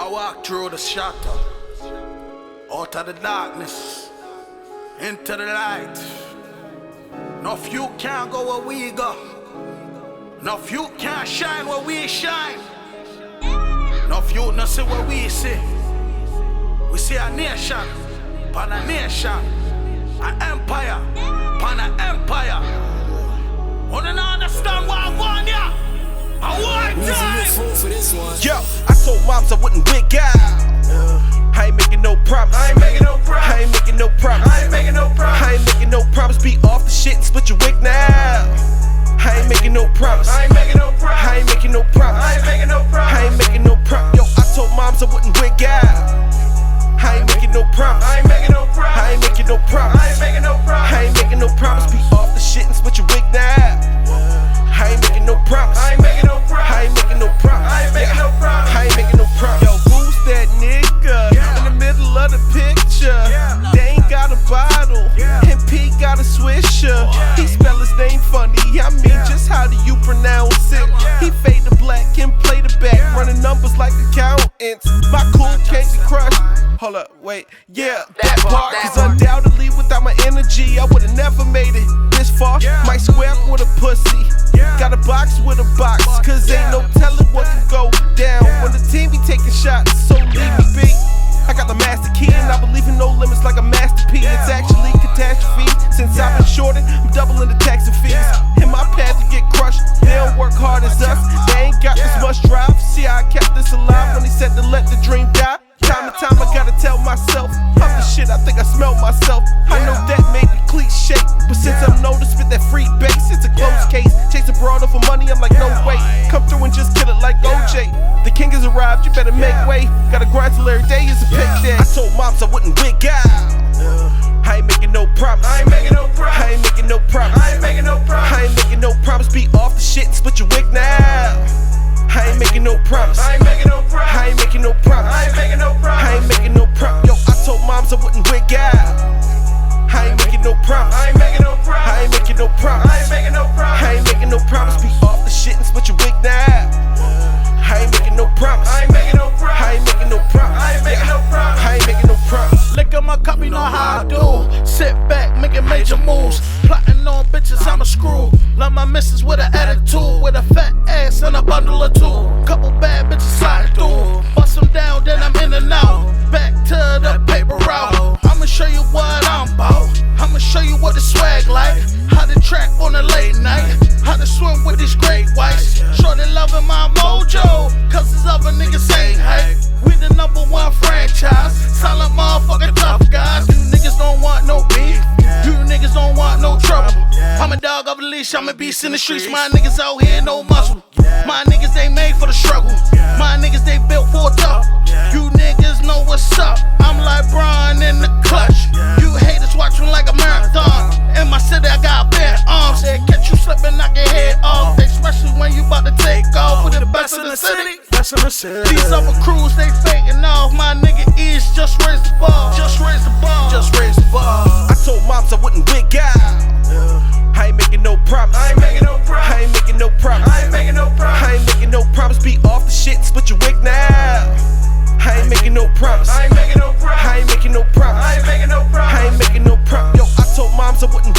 I walk through the shadow, out of the darkness, into the light. No few can't go where we go. No few can't shine where we shine. No few no see what we see. We see a nation, pan a nation, an empire, pan an empire. Wanna understand what I want ya? I want time. Yo, I told moms I wouldn't wig out. I ain't making no promise. I ain't making no promise. I ain't making no promise. I ain't making no promise. I ain't making no promise. Be off the shit and split your wig now. I ain't making no promise. I ain't making no promise. I ain't making no promise. I ain't making no promise. I ain't making no promise. Yo, I told moms I wouldn't wig out. I ain't making no promise. I ain't making no promise. I ain't making no promise. I ain't making no promise. I ain't making no promise. Be off the shit and split your wig now. I ain't making no promise. I ain't making no promise. I ain't making no promise. I ain't making no promise. I ain't making no promise. Yo, who's that nigga in the middle of the picture? They ain't got a bottle, and P got a swisher. He spell his name funny. I mean, just how do you pronounce it? He fade the black and play the back, running numbers like accountants. My cool can't be crushed. Hold up, wait, yeah, that part. Cause undoubtedly without my energy, I would've never made it this far. Might square up with a pussy. Got a box with a box, cause ain't no telling what can go down when the team be taking shots, so leave me be. I got the master key and I believe in no limits like a master P. It's actually catastrophe. Since I've been shorted, I'm doubling the taxi fees. In my path to get crushed, they don't work hard as us. They ain't got this much drive. See how I kept this alive when he said to let the dream die. Time to time I gotta tell myself, I'm the shit, I think I smell myself. I know that may be cliche, but since I'm known to spit that free bass, it's a closed case. Chase a broad for money, I'm like, no way. Come through and just kill it like OJ. The king has arrived, you better make way. Gotta grind till every day is a payday. I told moms I wouldn't wig out. I ain't making no promise. I ain't making no promise. I ain't making no promise. I ain't making no promise. I ain't making no promise. Be off the shit and split your wig now. I ain't making no promise. I ain't making no promise. I ain't making no promise. I ain't making no promise. I ain't making no promise. Yo, I told moms I wouldn't wig out. I ain't making no promise. I ain't making no promise. I ain't making no promise. I ain't making no promise. I ain't making no promise. Be off the shit and split your wig now. I ain't making no promise. I ain't making no promise. I ain't making no promise. I ain't making no promise. I ain't making no promise. Lick up my cup, you know how I do. Sit back, making major moves. Plotting on bitches, I'm a screw. Love my missus with an attitude, with a fat ass and a bundle or two. Couple bad bitches slide through. Bust them down, then I'm in and out. Back to the paper route. I'ma show you what I'm about. I'ma show you what the swag like. How to track on a late night. How to swim with these great whites. Shorty loving my mojo, cause these other niggas ain't hype. We the #1 franchise. Solid motherfucking tough guys. You niggas don't want no beef. You niggas don't want no trouble. I'm a dog off a leash, I'm a beast in the streets. My niggas out here, no muscle. My niggas ain't made for the struggle. My niggas, they built for tough. You niggas know what's up. I'm like Brian in the clutch. You haters watch me like a marathon. In my city, I got bare arms. They catch you slipping, knock your head off. Especially when you about to take off with the best in the city. These other crews, they faking off. My nigga Ease just raise the bar. Just raise the bar. Just raise the bar. I told moms I wouldn't wig out. I ain't making no promise. I ain't making no promise. I ain't making no promise. I ain't making no promise. I ain't making no promise. Be off the shit and split your wig now. I ain't making no promise. I ain't making no promise. I ain't making no promise. I ain't making no promise. I ain't making no promise. Yo, I told moms I wouldn't